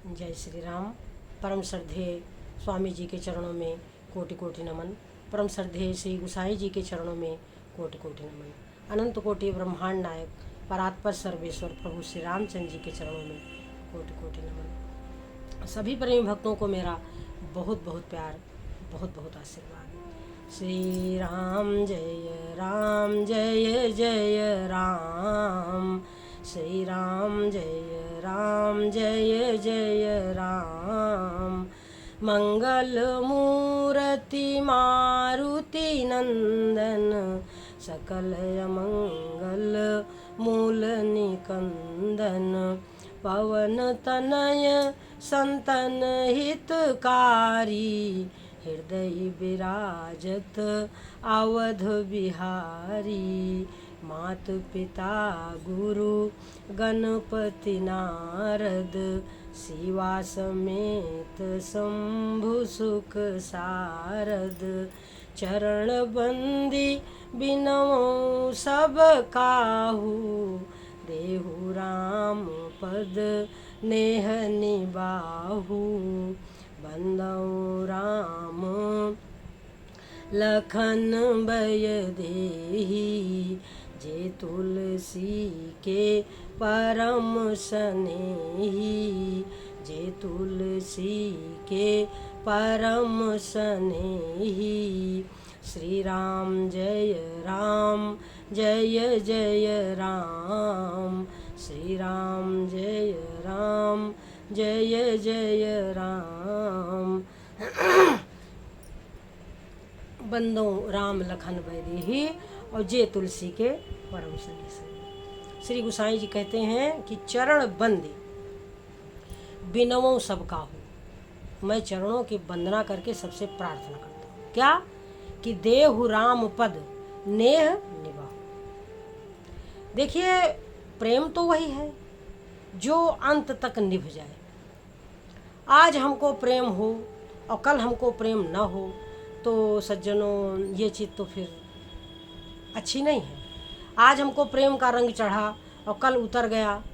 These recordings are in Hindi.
जय श्री राम। परम श्रद्धेय स्वामी जी के चरणों में कोटि कोटि नमन। परम श्रद्धेय श्री गुसाई जी के चरणों में कोटि कोटि नमन। अनंत कोटि ब्रह्मांड नायक परात्पर सर्वेश्वर प्रभु श्री रामचंद्र जी के चरणों में कोटि कोटि नमन। सभी प्रेमी भक्तों को मेरा बहुत बहुत प्यार, बहुत बहुत आशीर्वाद। श्री राम जय जय राम। श्री राम जय जय राम। मंगल मूर्ति मारुति नंदन, सकल मंगल मूल निकंदन। पवन तनय संतन हितकारी, हृदय विराजत अवध बिहारी। मात पिता गुरु गणपति नारद, शिवा समेत शंभु सुख सारद। चरण बंदी बिनऊ सब काहू, देहु राम पद नेह निबाहु। बंदऊ राम लखन बय देहि, जे तुलसी के परम सनेही। जे तुलसी के परम सनेही। श्री राम जय जय राम। श्री राम जय जय राम। बंदो राम लखन बैदेही, और जे तुलसी के परम सनेही। श्री गुसाई जी कहते हैं कि चरण बंदी बिनवों सब काहू। मैं चरणों की वंदना करके सबसे प्रार्थना करता हूँ क्या, कि देहु राम पद नेह निभाओ। देखिए, प्रेम तो वही है जो अंत तक निभ जाए। आज हमको प्रेम हो और कल हमको प्रेम न हो तो सज्जनों ये चीज़ तो फिर अच्छी नहीं है। आज हमको प्रेम का रंग चढ़ा और कल उतर गया।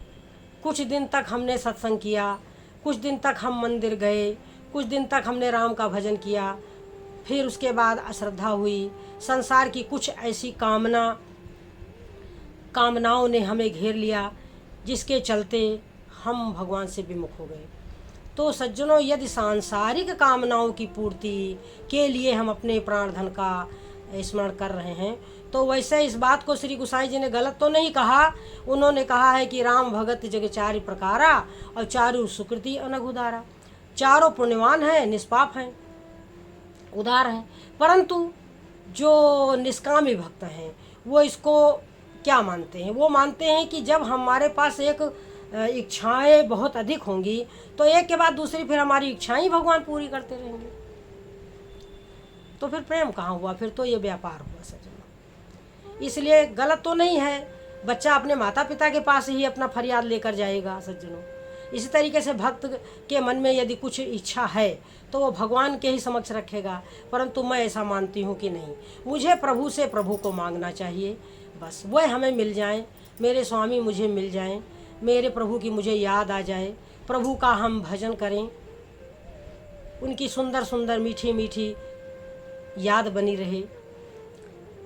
कुछ दिन तक हमने सत्संग किया, कुछ दिन तक हम मंदिर गए, कुछ दिन तक हमने राम का भजन किया, फिर उसके बाद अश्रद्धा हुई। संसार की कुछ ऐसी कामनाओं ने हमें घेर लिया, जिसके चलते हम भगवान से विमुख हो गए। तो सज्जनों, यदि सांसारिक कामनाओं की पूर्ति के लिए हम अपने प्राण धन का स्मरण कर रहे हैं, तो वैसे इस बात को श्री गुसाई जी ने गलत तो नहीं कहा। उन्होंने कहा है कि राम भगत जग चारि प्रकारा, और चारु सुकृति अनघ उदारा। चारों पुण्यवान हैं, निष्पाप हैं, उदार हैं। परंतु जो निष्कामी भक्त हैं वो इसको क्या मानते हैं? वो मानते हैं कि जब हमारे पास इच्छाएं बहुत अधिक होंगी तो एक के बाद दूसरी फिर हमारी इच्छाएं ही भगवान पूरी करते रहेंगे। तो फिर प्रेम कहाँ हुआ? फिर तो ये व्यापार हुआ सज्जनों। इसलिए गलत तो नहीं है, बच्चा अपने माता पिता के पास ही अपना फरियाद लेकर जाएगा सज्जनों। इसी तरीके से भक्त के मन में यदि कुछ इच्छा है तो वो भगवान के ही समक्ष रखेगा। परंतु मैं ऐसा मानती हूँ कि नहीं, मुझे प्रभु से प्रभु को मांगना चाहिए। बस वह हमें मिल जाएं, मेरे स्वामी मुझे मिल जाएं, मेरे प्रभु की मुझे याद आ जाए, प्रभु का हम भजन करें, उनकी सुंदर सुंदर मीठी मीठी याद बनी रहे।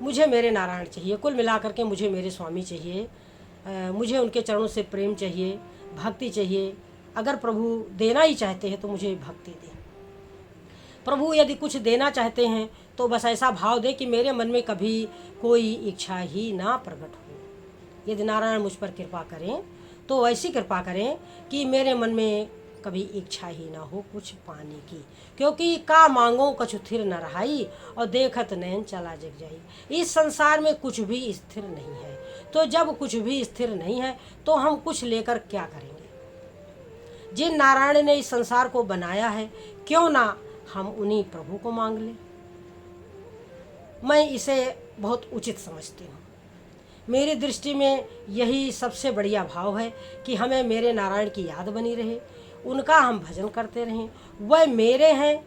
मुझे मेरे नारायण चाहिए। कुल मिलाकर के मुझे मेरे स्वामी चाहिए। मुझे उनके चरणों से प्रेम चाहिए, भक्ति चाहिए। अगर प्रभु देना ही चाहते हैं तो मुझे भक्ति दें। प्रभु यदि कुछ देना चाहते हैं तो बस ऐसा भाव दे कि मेरे मन में कभी कोई इच्छा ही ना प्रकट हो। यदि नारायण मुझ पर कृपा करें तो ऐसी कृपा करें कि मेरे मन में कभी इच्छा ही ना हो कुछ पाने की। क्योंकि का मांगो कछु थिर न रहाई, और देखत नैन चला जग जाई। इस संसार में कुछ भी स्थिर नहीं है। तो जब कुछ भी स्थिर नहीं है तो हम कुछ लेकर क्या करेंगे? जिन नारायण ने इस संसार को बनाया है, क्यों ना हम उन्हीं प्रभु को मांग लें। मैं इसे बहुत उचित समझती हूँ। मेरी दृष्टि में यही सबसे बढ़िया भाव है कि हमें मेरे नारायण की याद बनी रहे, उनका हम भजन करते रहें। वह मेरे हैं,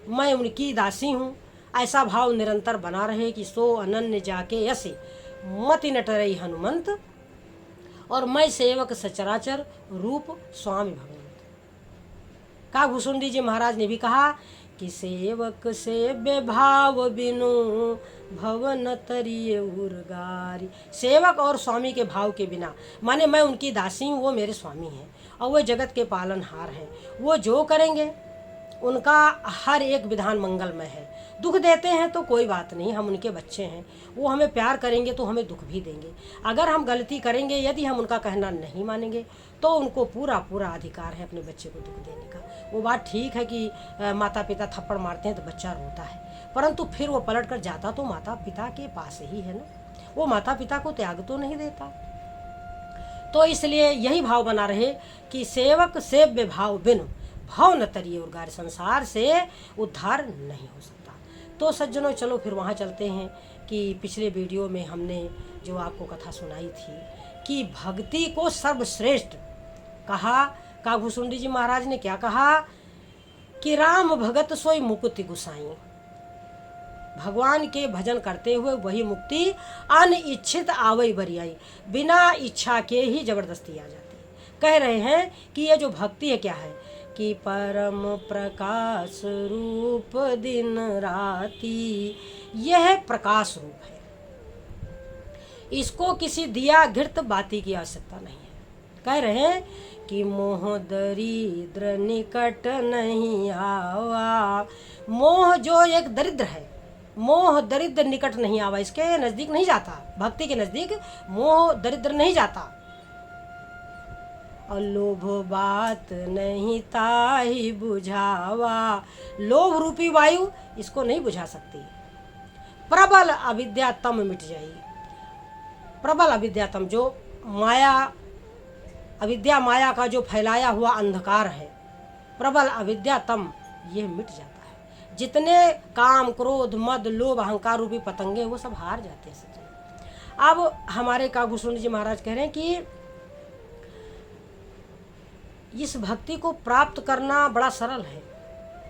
मैं उनकी दासी हूँ, ऐसा भाव निरंतर बना रहे कि सो अनन्य जाके यसे मति नटरई हनुमंत, और मैं सेवक सचराचर रूप स्वामी भगवंत। काकभूषुंडी जी महाराज ने भी कहा कि सेवक से बेभाव बिनु भवन तरिये उर्गारी। सेवक और स्वामी के भाव के बिना, माने मैं उनकी दासी हूँ, वो मेरे स्वामी हैं और वो जगत के पालनहार हैं। वो जो करेंगे उनका हर एक विधान मंगलमय है। दुख देते हैं तो कोई बात नहीं, हम उनके बच्चे हैं। वो हमें प्यार करेंगे तो हमें दुख भी देंगे। अगर हम गलती करेंगे, यदि हम उनका कहना नहीं मानेंगे, तो उनको पूरा पूरा अधिकार है अपने बच्चे को दुख देने का। वो बात ठीक है कि माता पिता थप्पड़ मारते हैं तो बच्चा रोता है, परंतु फिर वो पलट कर जाता तो माता पिता के पास ही है ना। वो माता पिता को त्याग तो नहीं देता। तो इसलिए यही भाव बना रहे कि सेवक सेव्य भाव बिनु भाव न तरिये उर्गार। संसार से उद्धार नहीं हो सकता। तो सज्जनों, चलो फिर वहाँ चलते हैं कि पिछले वीडियो में हमने जो आपको कथा सुनाई थी कि भक्ति को सर्वश्रेष्ठ कहा। काकभूषुंडी जी महाराज ने क्या कहा कि राम भगत सोई मुकुति गुसाई। भगवान के भजन करते हुए वही मुक्ति अनिच्छित आवई बरियाई। बिना इच्छा के ही जबरदस्ती आ जाती है। कह रहे हैं कि ये जो भक्ति है क्या है कि परम प्रकाश रूप दिन राती, यह प्रकाश रूप है। इसको किसी दिया घृत बाती की आवश्यकता नहीं है। कह रहे हैं कि मोह दरिद्र निकट नहीं आवा। मोह जो एक दरिद्र है, मोह दरिद्र निकट नहीं आवा, इसके नजदीक नहीं जाता। भक्ति के नजदीक मोह दरिद्र नहीं जाता। और लोभ बात नहीं ताही बुझावा। लोभ रूपी वायु इसको नहीं बुझा सकती। प्रबल अविद्या तम मिट जाएगी। प्रबल अविद्या तम, जो माया अविद्या माया का जो फैलाया हुआ अंधकार है, प्रबल अविद्या तम, ये मिट जाता है। जितने काम क्रोध मद लोभ अहंकार रूपी पतंगे वो सब हार जाते हैं। अब हमारे काकभूषुंडी जी महाराज कह रहे हैं कि इस भक्ति को प्राप्त करना बड़ा सरल है।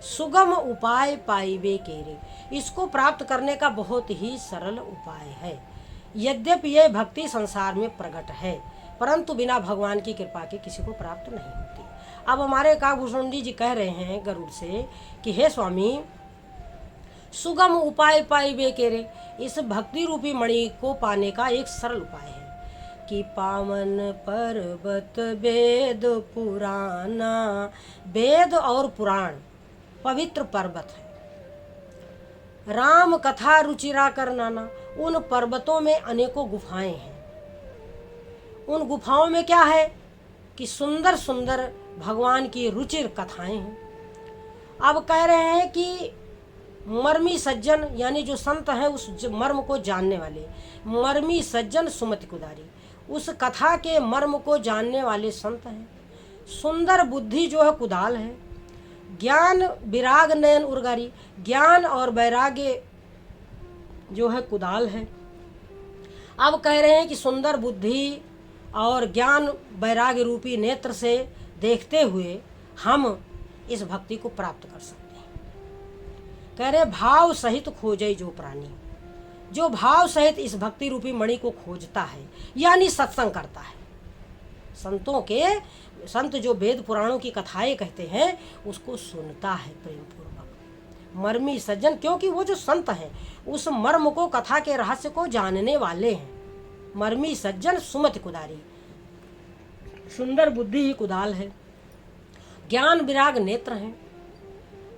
सुगम उपाय पाइबे केरे। इसको प्राप्त करने का बहुत ही सरल उपाय है। यद्यपि यह भक्ति संसार में प्रकट है, परंतु बिना भगवान की कृपा के किसी को प्राप्त नहीं होती। अब हमारे काकभूषुंडी जी कह रहे हैं गरुड़ से कि हे स्वामी, सुगम उपाय पाइबे केरे। इस भक्ति रूपी मणि को पाने का एक सरल उपाय है कि पावन पर्वत वेद पुराना। वेद और पुराण पवित्र पर्वत है। राम कथा रुचिरा कर नाना। उन पर्वतों में अनेकों गुफाएं हैं। उन गुफाओं में क्या है कि सुंदर सुंदर भगवान की रुचिर कथाएं हैं। अब कह रहे हैं कि मर्मी सज्जन, यानी जो संत हैं उस मर्म को जानने वाले, मर्मी सज्जन सुमति कुदारी, उस कथा के मर्म को जानने वाले संत हैं। सुंदर बुद्धि जो है कुदाल है। ज्ञान विराग नयन उर्गारी। ज्ञान और वैराग्य जो है कुदाल है। अब कह रहे हैं कि सुंदर बुद्धि और ज्ञान वैराग्य रूपी नेत्र से देखते हुए हम इस भक्ति को प्राप्त कर सकते हैं। कह रहे भाव सहित खोजे जो प्राणी। जो भाव सहित इस भक्ति रूपी मणि को खोजता है, यानी सत्संग करता है। संत जो वेद पुराणों की कथाएं कहते हैं उसको सुनता है प्रेम पूर्वक। मर्मी सज्जन, क्योंकि वो जो संत हैं उस मर्म को, कथा के रहस्य को जानने वाले हैं। मर्मी सज्जन सुमति कुदारी। सुंदर बुद्धि ही कुदाल है। ज्ञान विराग नेत्र है।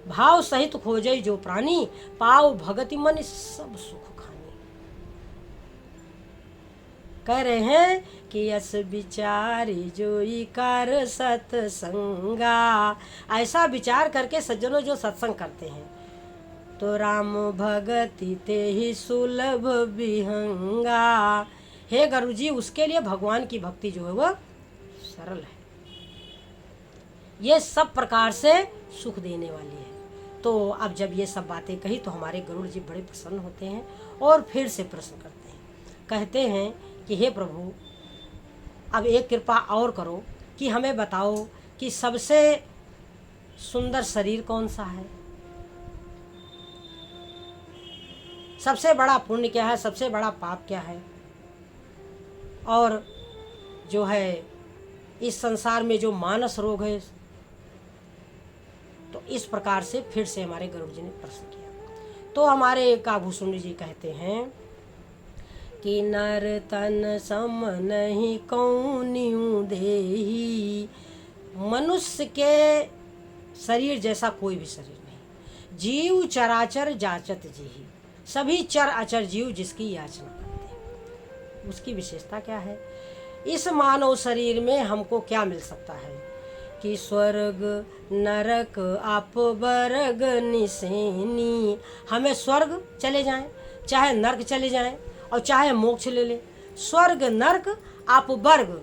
भाव सहित खोजे जो प्राणी, पाव भगति मन सब सुख खानी। कह रहे हैं कि यस विचारी जोई कर सत्संगा। ऐसा विचार करके सज्जनों जो सत्संग करते हैं तो राम भगति ते ही सुलभ विहंगा। हे गुरु जी, उसके लिए भगवान की भक्ति जो है वह सरल है। ये सब प्रकार से सुख देने वाली है। तो अब जब ये सब बातें कही तो हमारे गरुड़ जी बड़े प्रसन्न होते हैं और फिर से प्रश्न करते हैं। कहते हैं कि हे प्रभु, अब एक कृपा और करो कि हमें बताओ कि सबसे सुंदर शरीर कौन सा है, सबसे बड़ा पुण्य क्या है, सबसे बड़ा पाप क्या है, और जो है इस संसार में जो मानस रोग है तो इस प्रकार से फिर से हमारे गरुड़ जी ने प्रश्न किया। तो हमारे काभूषुंड जी कहते हैं कि नर तन सम नहीं कौनिउ देही, मनुष्य के शरीर जैसा कोई भी शरीर नहीं। जीव चराचर जाचत जीही, सभी चर अचर जीव जिसकी याचना करते हैं। उसकी विशेषता क्या है? इस मानव शरीर में हमको क्या मिल सकता है कि स्वर्ग नरक अपवर्ग निसेनी, हमें स्वर्ग चले जाएं, चाहे नरक चले जाएं और चाहे मोक्ष ले ले। स्वर्ग नरक अपवर्ग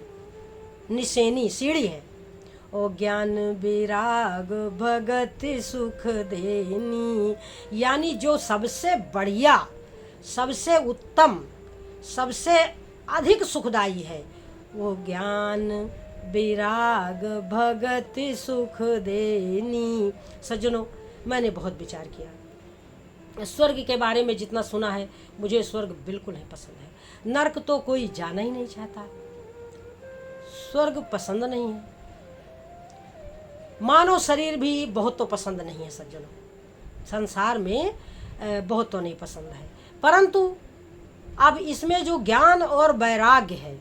निसेनी सीढ़ी है। ओ ज्ञान विराग भगत सुख देनी, यानी जो सबसे बढ़िया, सबसे उत्तम, सबसे अधिक सुखदायी है, वो ज्ञान विराग भगत सुख देनी। सज्जनों, मैंने बहुत विचार किया। स्वर्ग के बारे में जितना सुना है, मुझे स्वर्ग बिल्कुल नहीं पसंद है। नरक तो कोई जाना ही नहीं चाहता, स्वर्ग पसंद नहीं है। मानव शरीर भी बहुत तो पसंद नहीं है सज्जनों, संसार में बहुत तो नहीं पसंद है। परंतु अब इसमें जो ज्ञान और वैराग्य है,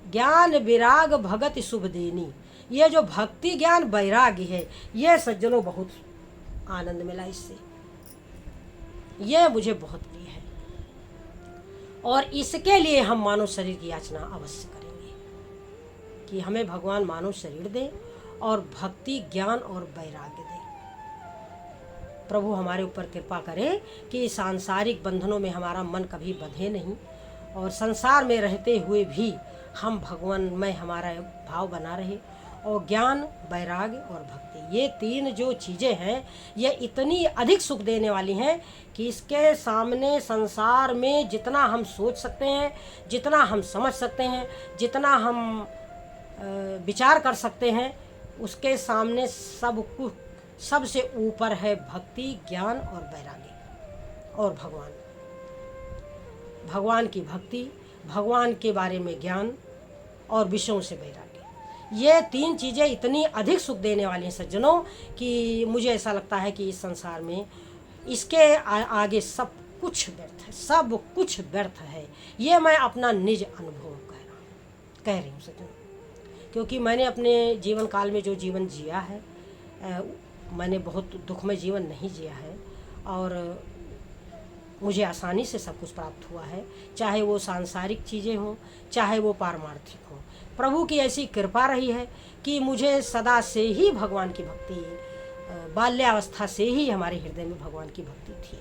ज्ञान विराग भगत शुभ देनी, ये जो भक्ति ज्ञान वैराग्य है, ये सज्जनों बहुत आनंद मिला इससे, ये मुझे बहुत प्रिय है। और इसके लिए हम मानव शरीर की याचना अवश्य करेंगे कि हमें भगवान मानव शरीर दे और भक्ति ज्ञान और वैराग्य दे। प्रभु हमारे ऊपर कृपा करे कि सांसारिक बंधनों में हमारा मन कभी बंधे नहीं, और संसार में रहते हुए भी हम भगवान में हमारा भाव बना रहे। और ज्ञान वैराग्य और भक्ति, ये तीन जो चीज़ें हैं, ये इतनी अधिक सुख देने वाली हैं कि इसके सामने संसार में जितना हम सोच सकते हैं, जितना हम समझ सकते हैं, जितना हम विचार कर सकते हैं, उसके सामने सब कुछ, सबसे ऊपर है भक्ति ज्ञान और वैराग्य और भगवान। भगवान की भक्ति, भगवान के बारे में ज्ञान और विषयों से वैराग्य, ये तीन चीज़ें इतनी अधिक सुख देने वाली हैं सज्जनों कि मुझे ऐसा लगता है कि इस संसार में इसके आगे सब कुछ व्यर्थ है, सब कुछ व्यर्थ है। ये मैं अपना निज अनुभव कह रही हूँ सज्जनों, क्योंकि मैंने अपने जीवन काल में जो जीवन जिया है, मैंने बहुत दुखमय जीवन नहीं जिया है, और मुझे आसानी से सब कुछ प्राप्त हुआ है, चाहे वो सांसारिक चीज़ें हों, चाहे वो पारमार्थिक हों। प्रभु की ऐसी कृपा रही है कि मुझे सदा से ही भगवान की भक्ति, बाल्यावस्था से ही हमारे हृदय में भगवान की भक्ति थी।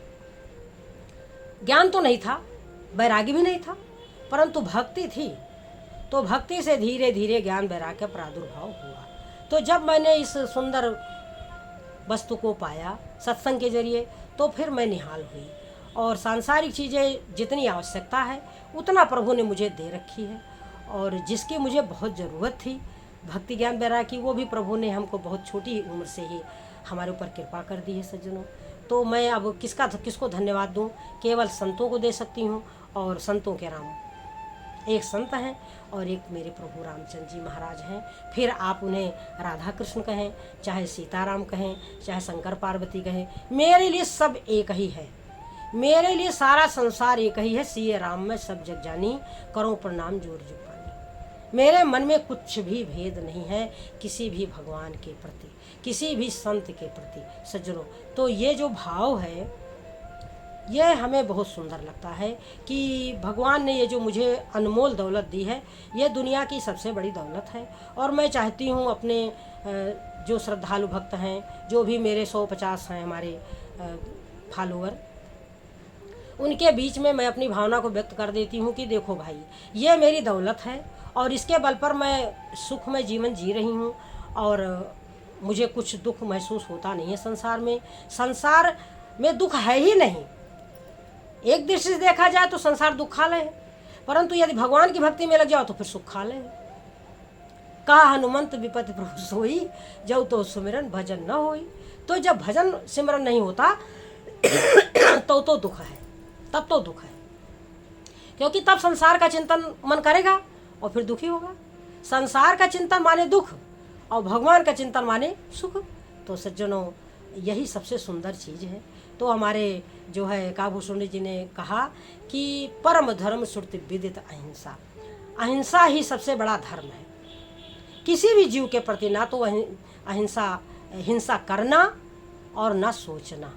ज्ञान तो नहीं था, वैराग्य भी नहीं था, परंतु भक्ति थी। तो भक्ति से धीरे धीरे ज्ञान वैराग्य का प्रादुर्भाव हुआ। तो जब मैंने इस सुंदर वस्तु को पाया सत्संग के जरिए, तो फिर मैं निहाल हुई, और सांसारिक चीज़ें जितनी आवश्यकता है उतना प्रभु ने मुझे दे रखी है, और जिसकी मुझे बहुत ज़रूरत थी भक्ति ज्ञान वैराग्य की, वो भी प्रभु ने हमको बहुत छोटी उम्र से ही हमारे ऊपर कृपा कर दी है सज्जनों। तो मैं अब किसको धन्यवाद दूँ? केवल संतों को दे सकती हूँ, और संतों के राम एक संत हैं और एक मेरे प्रभु रामचंद्र जी महाराज हैं। फिर आप उन्हें राधा कृष्ण कहें, चाहे सीताराम कहें, चाहे शंकर पार्वती कहें, मेरे लिए सब एक ही है। मेरे लिए सारा संसार एक ही है। सिए राम में सब जग जानी, करो प्रणाम जोर जुग पानी। मेरे मन में कुछ भी भेद नहीं है किसी भी भगवान के प्रति, किसी भी संत के प्रति सज्जनों। तो ये जो भाव है, ये हमें बहुत सुंदर लगता है कि भगवान ने ये जो मुझे अनमोल दौलत दी है, ये दुनिया की सबसे बड़ी दौलत है। और मैं चाहती हूँ अपने जो श्रद्धालु भक्त हैं, जो भी मेरे 150 हैं हमारे फॉलोअर, उनके बीच में मैं अपनी भावना को व्यक्त कर देती हूँ कि देखो भाई, ये मेरी दौलत है और इसके बल पर मैं सुख में जीवन जी रही हूँ, और मुझे कुछ दुख महसूस होता नहीं है संसार में। संसार में दुख है ही नहीं। एक दृष्टि से देखा जाए तो संसार दुखालय है, परंतु यदि भगवान की भक्ति में लग जाओ तो फिर सुखालय है। कहा हनुमंत विपत्ति प्रभु सोई, जब तो सुमिरन भजन न होई। तो जब भजन सिमरन नहीं होता तो दुख है, तब तो दुख है, क्योंकि तब संसार का चिंतन मन करेगा और फिर दुखी होगा। संसार का चिंतन माने दुख और भगवान का चिंतन माने सुख। तो सज्जनों यही सबसे सुंदर चीज़ है। तो हमारे जो है काकभूषुंडी जी ने कहा कि परम धर्म श्रुति विदित अहिंसा, अहिंसा ही सबसे बड़ा धर्म है। किसी भी जीव के प्रति ना तो हिंसा करना और ना सोचना।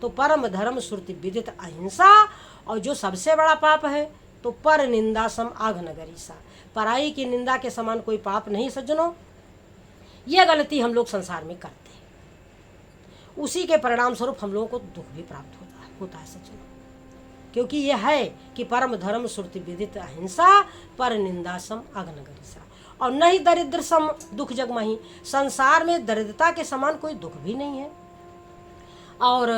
तो परम धर्म श्रुति विदित अहिंसा। और जो सबसे बड़ा पाप है तो पर निंदा सम आघ नगरीसा, पराई की निंदा के समान कोई पाप नहीं सज्जनों। यह गलती हम लोग संसार में करते हैं, उसी के परिणाम स्वरूप हम लोगों को दुख भी प्राप्त होता है सज्जनों। क्योंकि यह है कि परम धर्म श्रुति विदित अहिंसा पर निंदा सम आघ नगरीसा। और न ही दरिद्र सम दुख जगमही, संसार में दरिद्रता के समान कोई दुख भी नहीं है। और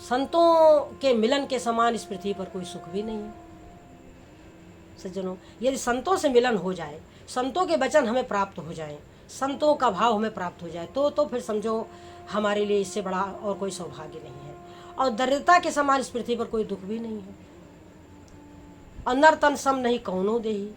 संतों के मिलन के समान इस पृथ्वी पर कोई सुख भी नहीं है सज्जनों। यदि संतों से मिलन हो जाए, संतों के वचन हमें प्राप्त हो जाए, संतों का भाव हमें प्राप्त हो जाए, तो फिर समझो हमारे लिए इससे बड़ा और कोई सौभाग्य नहीं है। और दरिद्रता के समान इस पृथ्वी पर कोई दुख भी नहीं है। और नर तन सम नहीं कौनो देही।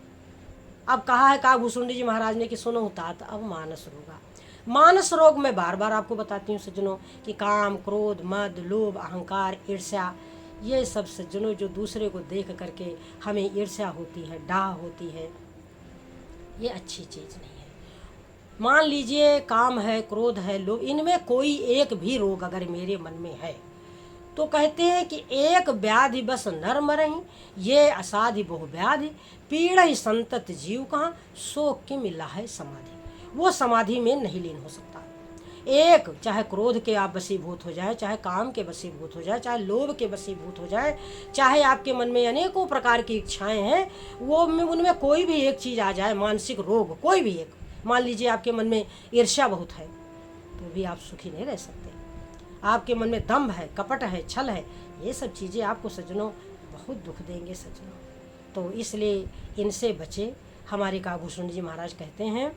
अब कहा है काकभूषुंडी जी महाराज ने कि सुनो तात अब मानस रोगा। मानस रोग मैं बार बार आपको बताती हूँ सज्जनों कि काम, क्रोध, मद, लोभ, अहंकार, ईर्ष्या, ये सब सज्जनों जो दूसरे को देख करके हमें ईर्ष्या होती है, डाह होती है, ये अच्छी चीज़ नहीं है। मान लीजिए काम है, क्रोध है, लोभ, इनमें कोई एक भी रोग अगर मेरे मन में है तो कहते हैं कि एक व्याधि बस नर मरही, ये असाधि बहु व्याधि, पीड़ ही संतत जीव कहाँ, सो कि मिला है समाधि। वो समाधि में नहीं लीन हो सकता। एक चाहे क्रोध के आप वशीभूत हो जाए, चाहे काम के वशीभूत हो जाए, चाहे लोभ के वशीभूत हो जाए, चाहे आपके मन में अनेकों प्रकार की इच्छाएं हैं, वो उनमें कोई भी एक चीज़ आ जाए, मानसिक रोग कोई भी एक, मान लीजिए आपके मन में ईर्ष्या बहुत है तो भी आप सुखी नहीं रह सकते। आपके मन में दंभ है, कपट है, छल है, ये सब चीज़ें आपको सज्जनों बहुत दुख देंगे सज्जनों। तो इसलिए इनसे बचे। हमारे काकभूषुंडी जी महाराज कहते हैं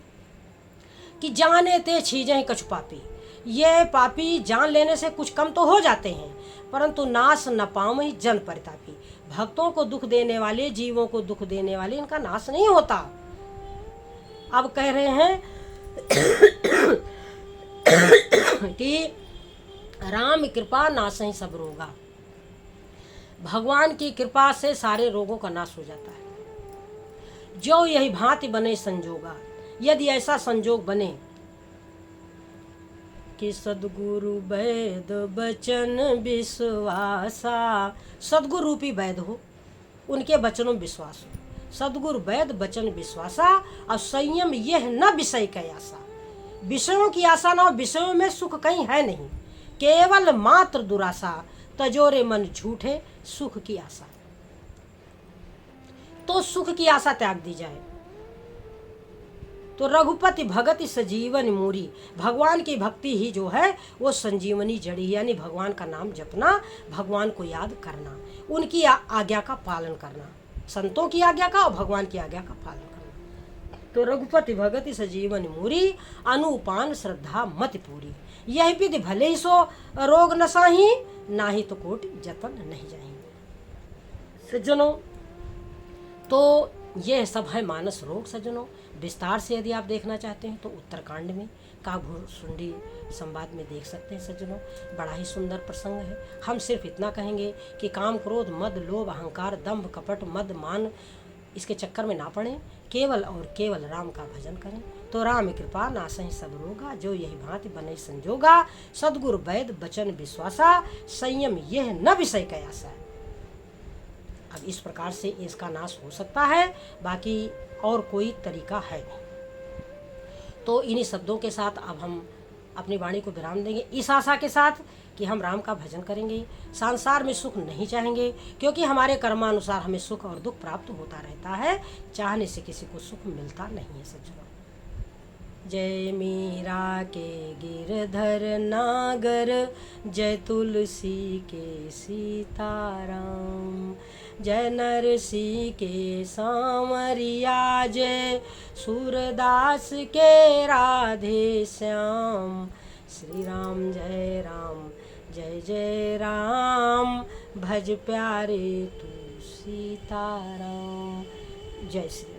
कि जाने ते छीजें कछु पापी, ये पापी जान लेने से कुछ कम तो हो जाते हैं, परंतु नाश न पावई जन परितापी। भक्तों को दुख देने वाले, जीवों को दुख देने वाले, इनका नाश नहीं होता। अब कह रहे हैं कि राम कृपा नाश ही सब रोगा, भगवान की कृपा से सारे रोगों का नाश हो जाता है। जो यही भांति बने संजोगा, यदि ऐसा संजोग बने कि सद्गुरु वैद बचन विश्वासा, सद्गुरु रूपी वैद हो, उनके वचनों में विश्वास हो, सद्गुरु वैद वचन विश्वासा, और संयम यह न विषय का आशा, विषयों की आशा ना हो, विषयों में सुख कहीं है नहीं, केवल मात्र दुराशा, तजोरे मन झूठे सुख की आशा। तो सुख की आशा त्याग दी जाए। तो रघुपति भगति सजीवन मूरी, भगवान की भक्ति ही जो है वो संजीवनी जड़ी, यानी भगवान का नाम जपना, भगवान को याद करना, उनकी आज्ञा का पालन करना, संतों की आज्ञा का और भगवान की आज्ञा का पालन करना। तो रघुपति भगति सजीवन मूरी, अनुपान श्रद्धा मति पूरी, यह विधि भले ही सो रोग नसाही, ना ही तो कोटि जतन नहीं जाएंगे। सज्जनों तो यह सब है मानस रोग सज्जनों। विस्तार से यदि आप देखना चाहते हैं तो उत्तरकांड में काकभूषुंडी संवाद में देख सकते हैं सज्जनों। बड़ा ही सुंदर प्रसंग है। हम सिर्फ इतना कहेंगे कि काम, क्रोध, मद, लोभ, अहंकार, दंभ, कपट, मद, मान, इसके चक्कर में ना पड़ें, केवल और केवल राम का भजन करें। तो राम कृपा नासहि सब रोगा, जो यही भांति बने संजोगा, सद्गुरु वैद बचन विश्वासा, संयम यह न विषय कयासा। अब इस प्रकार से इसका नाश हो सकता है, बाकी और कोई तरीका है नहीं। तो इन्हीं शब्दों के साथ अब हम अपनी वाणी को विराम देंगे, इस आशा के साथ कि हम राम का भजन करेंगे, संसार में सुख नहीं चाहेंगे, क्योंकि हमारे कर्मानुसार हमें सुख और दुख प्राप्त होता रहता है, चाहने से किसी को सुख मिलता नहीं है सज्जनों। जय मीरा के गिरधर नागर, जय तुलसी के सीताराम, जय नरसी के सांवरिया, जय सूरदास के राधे श्याम। श्री राम जय राम, जय जय राम, भज प्यारे तू सीताराम। जय श्री